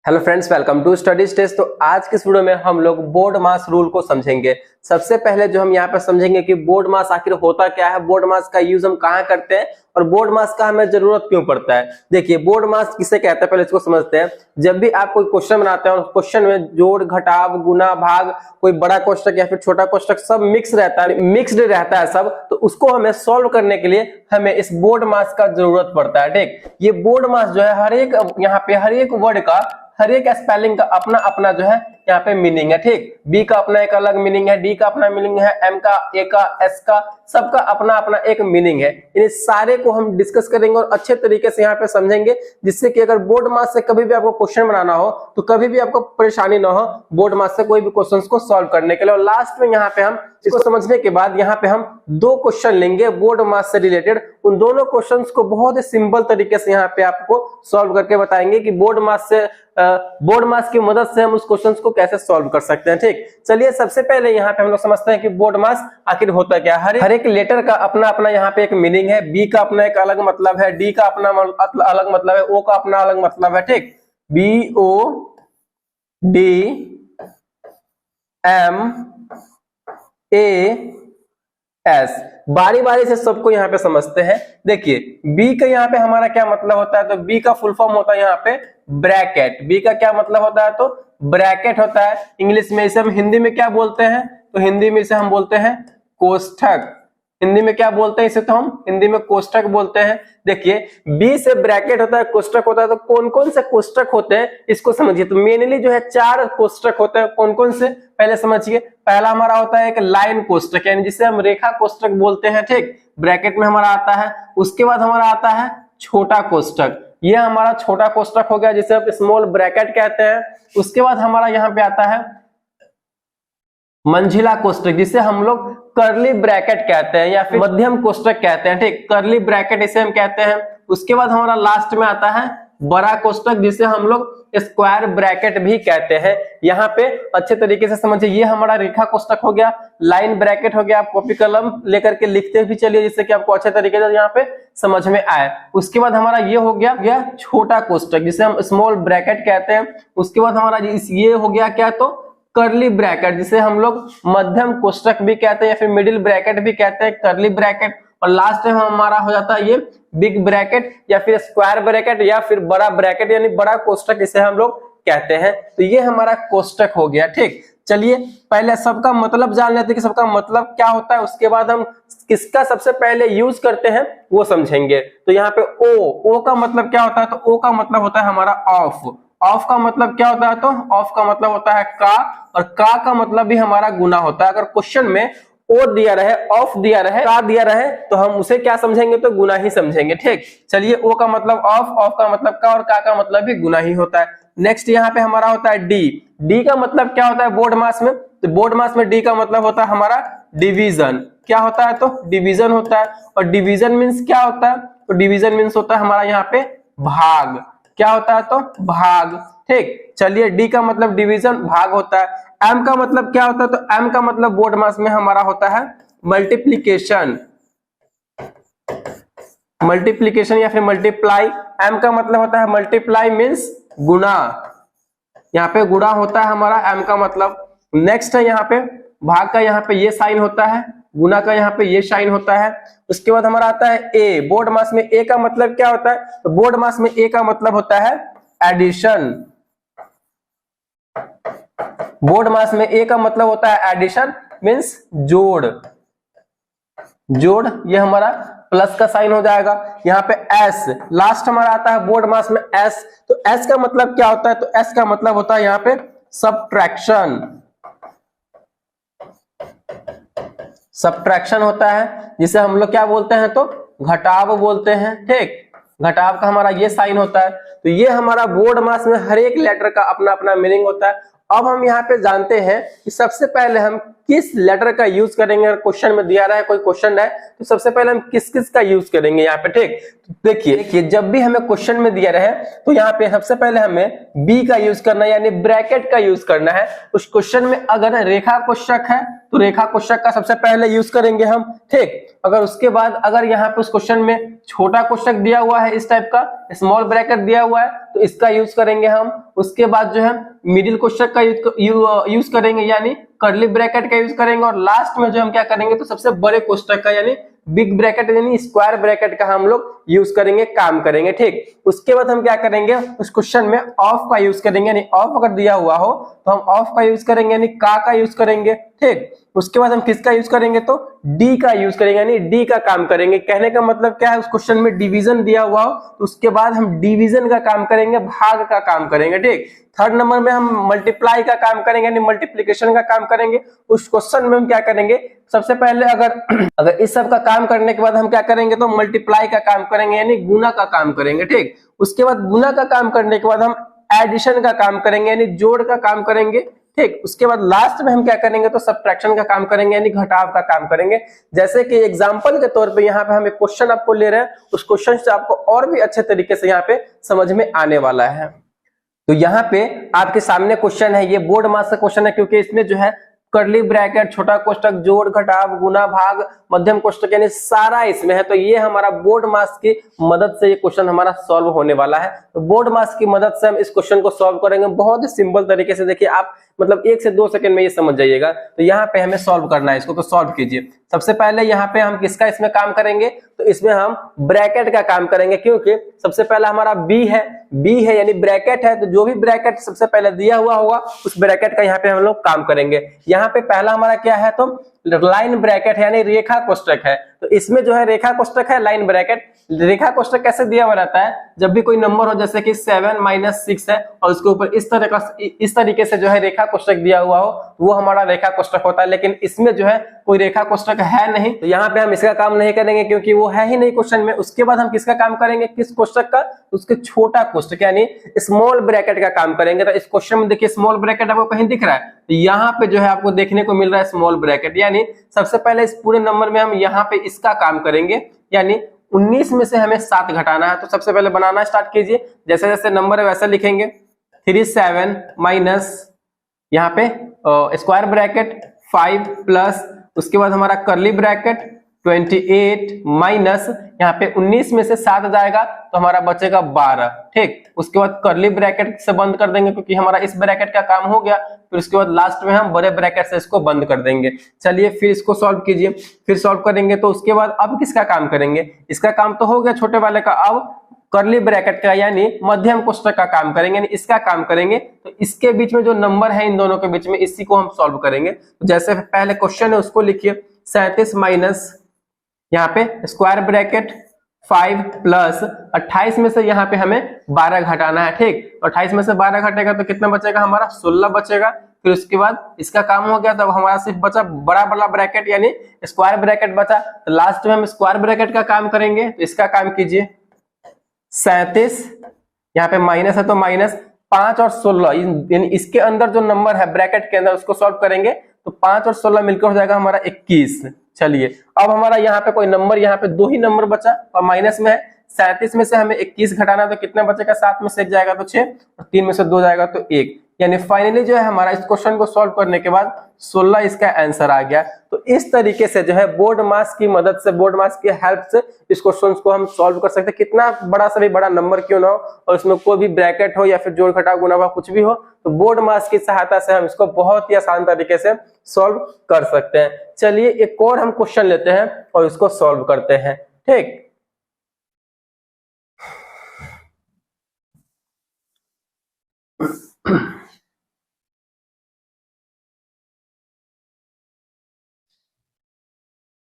Hello friends, welcome to studies test. तो आज के इस वीडियो में हम लोग बोर्ड मास रूल को समझेंगे। सबसे पहले जो हम यहाँ पर समझेंगे कि बोर्ड मास आखिर होता क्या है, बोर्ड मास का यूज हम कहाँ करते हैं और बोर्ड मास का हमें जरूरत क्यों पड़ता है। देखिए, बोर्ड मास किसे कहते हैं, पहले इसको समझते हैं। जब भी आप कोई क्वेश्चन बनाते हैं और क्वेश्चन में जोड़, घटाव, गुना, भाग, कोई बड़ा कोष्टक या फिर छोटा कोष्टक सब मिक्स्ड रहता है सब, तो उसको हमें सॉल्व करने के लिए हमें इस बोर्ड मास का जरूरत पड़ता है। ठीक, ये बोर्ड मास जो है हर एक वर्ड का, हर एक स्पेलिंग का अपना अपना जो है यहाँ पे मीनिंग है। ठीक, बी का अपना एक अलग मीनिंग है, डी का अपना मीनिंग है, एम का, ए का, एस का, सबका अपना अपना एक मीनिंग है। इन सारे को हम डिस्कस करेंगे और अच्छे तरीके से यहाँ पे समझेंगे, जिससे कि अगर बोर्ड मास से कभी भी आपको क्वेश्चन बनाना हो तो कभी भी आपको परेशानी ना हो बोर्ड मास से कोई भी क्वेश्चन को सॉल्व करने के लिए। और लास्ट में यहाँ पे हम इसको समझने के बाद यहाँ पे हम दो क्वेश्चन लेंगे बोर्ड मास से रिलेटेड। उन दोनों क्वेश्चंस को बहुत ही सिंपल तरीके से यहाँ पे आपको सॉल्व करके बताएंगे कि बोर्ड मास की मदद से हम उस क्वेश्चन को कैसे सॉल्व कर सकते हैं। ठीक, चलिए सबसे पहले यहाँ पे हम लोग समझते हैं कि बोर्ड मास आखिर होता क्या है। हर एक लेटर का अपना अपना यहाँ पे एक मीनिंग है। बी का अपना एक अलग मतलब है, डी का अपना अलग मतलब है, ओ का अपना अलग मतलब है। ठीक, B O D M A S, बारी बारी से सबको यहाँ पे समझते हैं। देखिए, बी का यहाँ पे हमारा क्या मतलब होता है, तो बी का फुल फॉर्म होता है यहाँ पे ब्रैकेट। बी का क्या मतलब होता है, तो ब्रैकेट होता है। इंग्लिश में इसे हम हिंदी में क्या बोलते हैं, तो हिंदी में इसे हम बोलते हैं कोष्ठक। हिंदी में क्या बोलते हैं इसे, तो हम हिंदी में कोष्ठक बोलते हैं। देखिए, बी से ब्रैकेट होता है, कोष्ठक होता है, तो कौन कौन से कोष्ठक होते हैं इसको समझिए। तो मेनली जो है 4 कोष्ठक होते हैं। कौन कौन से, पहले समझिए। पहला हमारा होता है एक लाइन कोष्ठक, यानी जिसे हम रेखा कोष्ठक बोलते हैं। ठीक, ब्रैकेट में हमारा आता है। उसके बाद हमारा आता है छोटा कोष्ठक, यह हमारा छोटा कोष्ठक हो गया, जिसे हम स्मॉल ब्रैकेट कहते हैं। उसके बाद हमारा यहाँ पे आता है मंझिला कोष्ठक, जिसे हम लोग कर्ली ब्रैकेट कहते हैं या फिर मध्यम कोष्ठक कहते हैं। ठीक, कर्ली ब्रैकेट इसे हम कहते हैं। उसके बाद हमारा लास्ट में आता है बड़ा कोष्ठक, जिसे हम लोग स्क्वायर ब्रैकेट भी कहते हैं। यहाँ पे अच्छे तरीके से समझिए, ये हमारा रेखा कोष्ठक हो गया, लाइन ब्रैकेट हो गया। आप कॉपी कलम लेकर के लिखते भी चलिए, जिससे कि आपको अच्छे तरीके से यहाँ पे समझ में आए। उसके बाद हमारा ये हो गया छोटा कोष्ठक, जिसे हम स्मॉल ब्रैकेट कहते हैं। उसके बाद हमारा ये हो गया क्या, तो कर्ली ब्रैकेट, जिसे हम लोग मध्यम कोष्ठक भी कहते हैं या फिर मिडिल ब्रैकेट भी कहते हैं, कर्ली ब्रैकेट। और लास्ट में हमारा हो जाता है ये बिग ब्रैकेट या फिर स्क्वायर ब्रैकेट या फिर बड़ा ब्रैकेट, यानी बड़ा कोष्ठक इसे हम लोग कहते हैं। तो ये हमारा कोष्ठक हो गया। ठीक, चलिए पहले सबका मतलब जान लेते हैं कि सबका मतलब क्या होता है, उसके बाद हम किसका सबसे पहले यूज करते हैं वो समझेंगे। तो यहाँ पे ओ का मतलब क्या होता है, तो ओ का मतलब होता है हमारा ऑफ। ऑफ का मतलब क्या होता है, तो ऑफ का मतलब होता है का, और का मतलब भी हमारा गुना होता है। अगर क्वेश्चन में ओ दिया रहे, ऑफ दिया रहे, का दिया रहे, तो हम उसे क्या समझेंगे, तो गुना ही समझेंगे। ठीक, चलिए, ओ का मतलब ऑफ का मतलब का, और का मतलब भी गुना ही होता है। नेक्स्ट यहाँ पे हमारा होता है डी। डी का मतलब क्या होता है बोर्ड मास में, तो बोर्ड मास में डी का मतलब होता है हमारा डिवीजन। क्या होता है, तो डिवीजन होता है। और डिवीजन मीन्स क्या होता है, तो डिवीजन मीन्स होता है हमारा यहाँ पे भाग। क्या होता है, तो भाग। ठीक, चलिए, डी का मतलब डिवीजन, भाग होता है। एम का मतलब क्या होता है, तो एम का मतलब बोर्ड मास में हमारा होता है मल्टीप्लीकेशन या फिर मल्टीप्लाई। एम का मतलब होता है मल्टीप्लाई मीन्स गुना, यहाँ पे गुणा होता है हमारा एम का मतलब। नेक्स्ट है यहाँ पे भाग का, यहाँ पे ये साइन होता है, गुना का यहाँ पे ये साइन होता है। उसके बाद हमारा आता है ए। बोर्ड मास में ए का मतलब क्या होता है, तो बोर्ड मास में ए का मतलब होता है एडिशन। बोर्ड मास में ए का मतलब होता है एडिशन मीन्स जोड़। ये हमारा प्लस का साइन हो जाएगा। यहाँ पे एस लास्ट हमारा आता है बोर्ड मास में एस। तो एस का मतलब क्या होता है, तो एस का मतलब होता है यहाँ पे सब्ट्रैक्शन होता है, जिसे हम लोग क्या बोलते हैं, तो घटाव बोलते हैं। ठीक, घटाव का हमारा ये साइन होता है। तो ये हमारा बोर्ड मास में हर एक लेटर का अपना अपना मीनिंग होता है। अब हम यहाँ पे जानते हैं कि सबसे पहले हम किस लेटर का यूज करेंगे। अगर क्वेश्चन में दिया रहा है, कोई क्वेश्चन है, तो सबसे पहले हम किस किस का यूज करेंगे यहाँ पे। ठीक, तो देखिए जब भी हमें क्वेश्चन में दिया रहे, तो यहाँ पे सबसे पहले हमें बी का यूज करना है, यानी ब्रैकेट का यूज करना है। उस क्वेश्चन में अगर रेखा कोष्ठक है तो रेखा कोष्ठक का सबसे पहले यूज करेंगे हम, ठीक। अगर उसके बाद अगर यहाँ पे उस क्वेश्चन में छोटा कोष्ठक दिया हुआ है, इस टाइप का स्मॉल ब्रैकेट दिया हुआ है, तो इसका यूज करेंगे हम। उसके बाद जो है मिडिल कोष्ठक का यूज करेंगे, यानी कर्ली ब्रैकेट का यूज करेंगे। और लास्ट में जो हम क्या करेंगे, तो सबसे बड़े कोष्ठक का यानी बिग ब्रैकेट यानी स्क्वायर ब्रैकेट का हम लोग यूज करेंगे, काम करेंगे, ठीक। उसके बाद हम क्या करेंगे, उस क्वेश्चन में ऑफ का यूज करेंगे, यानी ऑफ अगर दिया हुआ हो तो हम ऑफ का यूज करेंगे, यानी का यूज करेंगे, ठीक। उसके बाद हम किसका यूज करेंगे, तो डी का यूज करेंगे, यानी डी का काम करेंगे। कहने का मतलब क्या है, उस क्वेश्चन में डिवीजन दिया हुआ हो तो उसके बाद हम डिवीजन का काम करेंगे, भाग का काम करेंगे, ठीक। थर्ड नंबर में हम मल्टीप्लाई का काम करेंगे, यानी मल्टीप्लिकेशन का काम करेंगे। उस क्वेश्चन में हम क्या करेंगे, सबसे पहले अगर इस सब का काम करने के बाद हम क्या करेंगे, तो मल्टीप्लाई का काम करेंगे, यानी गुना का काम करेंगे, ठीक। उसके बाद गुना का काम करने के बाद हम एडिशन का काम करेंगे, यानी जोड़ का काम करेंगे, ठीक। उसके बाद लास्ट में हम क्या करेंगे, तो सब्ट्रैक्शन का काम करेंगे, यानी घटाव का काम करेंगे। जैसे कि एग्जांपल के तौर पे यहाँ पे हम एक क्वेश्चन आपको ले रहे हैं, उस क्वेश्चन से आपको और भी अच्छे तरीके से यहाँ पे समझ में आने वाला है। तो यहाँ पे आपके सामने क्वेश्चन है, ये बोर्ड मास का क्वेश्चन है, क्योंकि इसमें जो है कर्ली ब्रैकेट, छोटा कोष्ठक, जोड़, घटाव, गुना, भाग, मध्यम कोष्ठक यानी सारा इसमें है। तो ये हमारा बोर्ड मास की मदद से ये क्वेश्चन हमारा सॉल्व होने वाला है। तो बोर्ड मास की मदद से हम इस क्वेश्चन को सॉल्व करेंगे बहुत ही सिंपल तरीके से। देखिए आप मतलब 1 से 2 सेकंड में ये समझ जाइएगा। तो यहाँ पे हमें सॉल्व करना है इसको, तो सॉल्व कीजिए। सबसे पहले यहाँ पे हम किसका इसमें काम करेंगे, तो इसमें हम ब्रैकेट का काम करेंगे, क्योंकि सबसे पहला हमारा बी है यानी ब्रैकेट है। तो जो भी ब्रैकेट सबसे पहले दिया हुआ होगा उस ब्रैकेट का यहाँ पे हम लोग काम करेंगे। यहाँ पे पहला हमारा क्या है, तो लाइन ब्रैकेट है यानी रेखा कोष्ठक है। तो इसमें जो है रेखा कोष्ठक है, लाइन ब्रैकेट। रेखा कोष्ठक कैसे दिया हुआ रहता है, जब भी कोई नंबर हो जैसे कि 7 - 6 है और उसके ऊपर इस तरीके से जो है रेखा कोष्ठक दिया हुआ हो, वो हमारा रेखा कोष्ठक होता है। लेकिन इसमें जो है कोई रेखा कोष्ठक है नहीं, तो यहाँ पे हम इसका काम नहीं करेंगे क्योंकि वो है ही नहीं क्वेश्चन में। उसके बाद हम किसका काम करेंगे, किस कोष्ठक का, उसके छोटा कोष्ठक यानी स्मॉल ब्रैकेट का काम करेंगे। तो इस क्वेश्चन में देखिए स्मॉल ब्रैकेट आपको कहीं दिख रहा है, तो यहाँ पे जो है आपको देखने को मिल रहा है स्मॉल ब्रैकेट। यानी सबसे पहले इस पूरे नंबर में हम यहाँ पे इसका काम करेंगे, यानी 19 में से हमें 7 घटाना है। तो सबसे पहले बनाना स्टार्ट कीजिए, जैसे जैसे नंबर है वैसे लिखेंगे। 37 माइनस यहाँ पे स्क्वायर ब्रैकेट 5 प्लस उसके बाद हमारा कर्ली ब्रैकेट 28 माइनस यहाँ पे 19 में से 7 जाएगा तो हमारा बचेगा 12, ठीक। उसके बाद कर्ली ब्रैकेट से बंद कर देंगे क्योंकि हमारा इस ब्रैकेट का काम हो गया। फिर उसके बाद लास्ट में हम बड़े ब्रैकेट से इसको बंद कर देंगे। चलिए फिर इसको सॉल्व कीजिए, फिर सॉल्व करेंगे तो उसके बाद अब किसका काम करेंगे, इसका काम तो हो गया छोटे वाले का, अब कर्ली ब्रैकेट का यानी मध्यम कोष्ठक का काम करेंगे, यानी इसका काम करेंगे। तो इसके बीच में जो नंबर है इन दोनों के बीच में, इसी को हम सॉल्व करेंगे। तो जैसे पहले क्वेश्चन है उसको लिखिए, 37 माइनस यहाँ पे स्क्वायर ब्रैकेट 5 प्लस 28 में से यहाँ पे हमें 12 घटाना है, ठीक। 28 में से 12 घटेगा तो कितना बचेगा, हमारा 16 बचेगा। फिर उसके बाद इसका काम हो गया, तब हमारा सिर्फ बचा बड़ा वाला ब्रैकेट यानी स्क्वायर ब्रैकेट बचा। तो लास्ट में हम स्क्वायर ब्रैकेट का काम करेंगे, तो इसका काम कीजिए। 37 यहाँ पे माइनस है तो माइनस 5 और 16 यानी इसके अंदर जो नंबर है ब्रैकेट के अंदर उसको सॉल्व करेंगे तो 5 और 16 मिलकर हो जाएगा हमारा 21। चलिए अब हमारा यहाँ पे कोई नंबर, यहाँ पे 2 ही नंबर बचा और माइनस में है। 37 में से हमें 21 घटाना तो कितना बचेगा, 7 में से 1 जाएगा तो 6 और 3 में से 2 जाएगा तो 1। यानी फाइनली जो है हमारा इस क्वेश्चन को सॉल्व करने के बाद 16 इसका आंसर आ गया। तो इस तरीके से जो है बोर्ड मास की मदद से, बोर्ड मास की हेल्प से इस क्वेश्चन को हम सॉल्व कर सकते हैं। कितना बड़ा से भी बड़ा नंबर क्यों ना हो और इसमें कोई भी ब्रैकेट हो या फिर जोड़ घटाव गुणा भाग कुछ भी हो, तो बोर्ड मास की सहायता से हम इसको बहुत ही आसान तरीके से सॉल्व कर सकते हैं। चलिए एक और हम क्वेश्चन लेते हैं और इसको सॉल्व करते हैं, ठीक।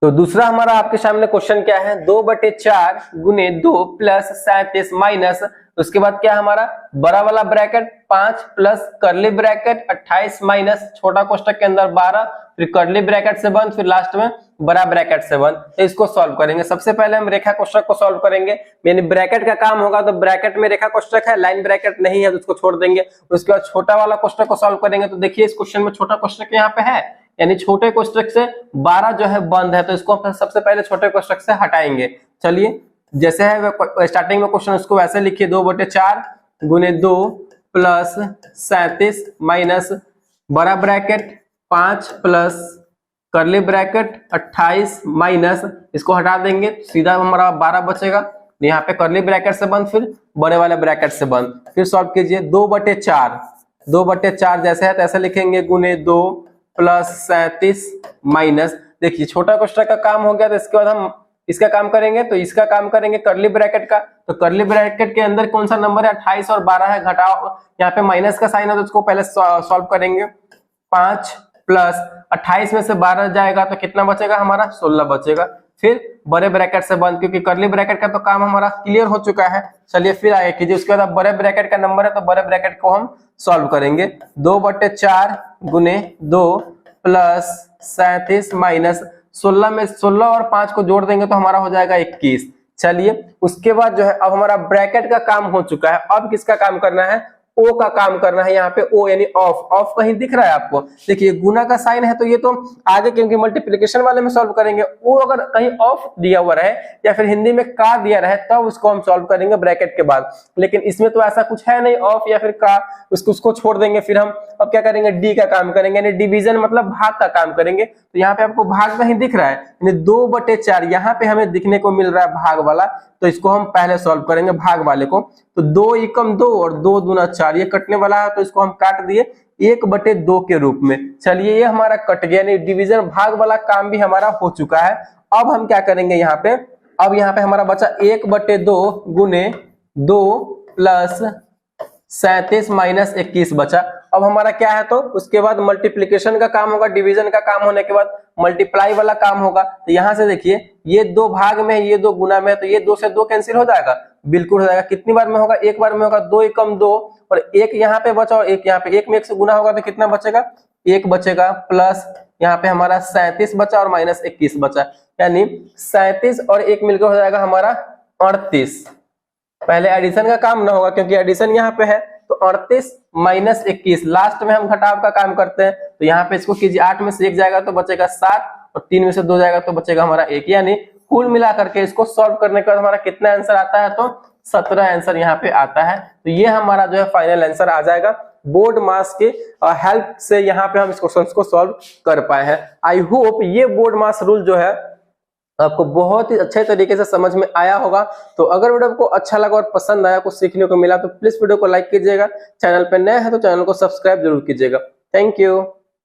तो दूसरा हमारा आपके सामने क्वेश्चन क्या है, 2/4 गुने 2 प्लस 37 माइनस उसके बाद क्या हमारा बड़ा वाला bracket 5 plus curly bracket 28 minus छोटा कोष्ठक के अंदर 12 फिर कर्ली ब्रैकेट से बंद फिर लास्ट में बड़ा ब्रैकेट से बंद। तो इसको सॉल्व करेंगे। सबसे पहले हम रेखा कोष्ठक को सॉल्व करेंगे, यानी ब्रैकेट का काम होगा। तो ब्रैकेट में रेखा कोष्ठक है, लाइन ब्रैकेट नहीं है तो उसको छोड़ देंगे। उसके बाद छोटा वाला कोष्ठक को सॉल्व करेंगे। तो देखिए इस क्वेश्चन में छोटा कोष्ठक यहाँ पे है, यानी छोटे कोष्ठक से 12 जो है बंद है, तो इसको सबसे पहले छोटे कोष्ठक से हटाएंगे। चलिए जैसे है स्टार्टिंग में क्वेश्चन उसको वैसे लिखिए, 2/4 गुने 2 प्लस 37 माइनस बड़ा ब्रैकेट 5 प्लस करली ब्रैकेट 28 माइनस, इसको हटा देंगे सीधा हमारा 12 बचेगा। यहाँ पे करली ब्रैकेट से बंद, फिर बड़े वाले ब्रैकेट से बंद, फिर सॉल्व कीजिए। 2/4, 2/4 जैसे है तैसे लिखेंगे, गुने 2 प्लस 37 माइनस, देखिए छोटा कोष्ठक का काम हो गया। तो इसके बाद हम इसका काम करेंगे, तो इसका काम करेंगे करली ब्रैकेट का। तो करली ब्रैकेट के अंदर कौन सा नंबर है, 28 और 12 है, घटाओ, यहाँ पे माइनस का साइन है तो उसको पहले सॉल्व करेंगे। 5 प्लस 28 में से 12 जाएगा तो कितना बचेगा हमारा, 16 बचेगा। फिर बड़े ब्रैकेट से बंद, क्योंकि करली ब्रैकेट का तो काम हमारा क्लियर हो चुका है। चलिए फिर आगे कीजिए। उसके बाद बड़े ब्रैकेट का नंबर है तो बड़े ब्रैकेट को हम सॉल्व करेंगे। 2/4 गुने 2 प्लस 37 माइनस 16 में 16 और 5 को जोड़ देंगे तो हमारा हो जाएगा 21। चलिए उसके बाद जो है अब हमारा ब्रैकेट का काम हो चुका है। अब किसका काम करना है, ओ का काम करना है। यहाँ पे ओ यानी ऑफ, ऑफ कहीं दिख रहा है आपको, देखिए गुना का साइन है तो ये तो आगे क्योंकि मल्टीप्लिकेशन वाले में सॉल्व करेंगे। वो अगर कहीं ऑफ दिया हुआ रहे या फिर हिंदी में का दिया रहे तब उसको हम सॉल्व करेंगे ब्रैकेट के बाद, लेकिन इसमें तो ऐसा कुछ है नहीं ऑफ या फिर का, उसको छोड़ देंगे। फिर हम अब क्या करेंगे, डी का काम करेंगे, यानी डिवीजन मतलब भाग का काम करेंगे। तो यहाँ पे आपको भाग कहीं दिख रहा है, यानी 2/4 यहाँ पे हमें दिखने को मिल रहा है भाग वाला, तो इसको हम पहले सॉल्व करेंगे भाग वाले को। तो 2 एकम 2 और 2 दूना 4, ये कटने वाला है तो इसको हम काट दिए 1/2 के रूप में। चलिए ये हमारा कट गया, यानी डिवीजन भाग वाला काम भी हमारा हो चुका है। अब हम क्या करेंगे यहाँ पे, अब यहाँ पे हमारा बचा 1/2 गुने 2 प्लस 37 माइनस 21 बचा। अब हमारा क्या है, तो उसके बाद मल्टीप्लिकेशन का काम होगा, डिवीजन का काम होने के बाद मल्टीप्लाई वाला काम होगा। तो यहाँ से देखिए ये 2 भाग में है, ये 2 गुना में है, तो ये 2 से 2 कैंसिल हो जाएगा, बिल्कुल हो जाएगा। कितनी बार में होगा, एक बार में होगा। 2 एकम 2 और 1 यहाँ पे बचा और 1 यहाँ पे, 1 में 1 से गुना होगा तो कितना बचेगा, 1 बचेगा। प्लस यहाँ पे हमारा 37 बचा और माइनस 21 बचा, यानी 37 और 1 मिलकर हो जाएगा हमारा 38। पहले एडिशन का काम ना होगा क्योंकि एडिशन यहाँ पे है, तो 38 माइनस 21, लास्ट में हम घटाव का काम करते हैं। तो यहाँ पे इसको कीजिए, 8 में से 1 जाएगा तो बचेगा 7 और 3 में से 2 जाएगा तो बचेगा हमारा 1, यानी कुल मिला करके इसको सॉल्व करने के बाद हमारा कितना आंसर आता है, तो 17 आंसर यहाँ पे आता है। तो ये हमारा जो है फाइनल आंसर आ जाएगा। बोर्ड मास के हेल्प से यहाँ पे हम इस क्वेश्चन को सॉल्व कर पाए हैं। आई होप ये बोर्ड मास रूल जो है आपको बहुत ही अच्छे तरीके से समझ में आया होगा। तो अगर वीडियो आपको अच्छा लगा और पसंद आया, कुछ सीखने को मिला, तो प्लीज वीडियो को लाइक कीजिएगा। चैनल पे नए हैं तो चैनल को सब्सक्राइब जरूर कीजिएगा। Thank you.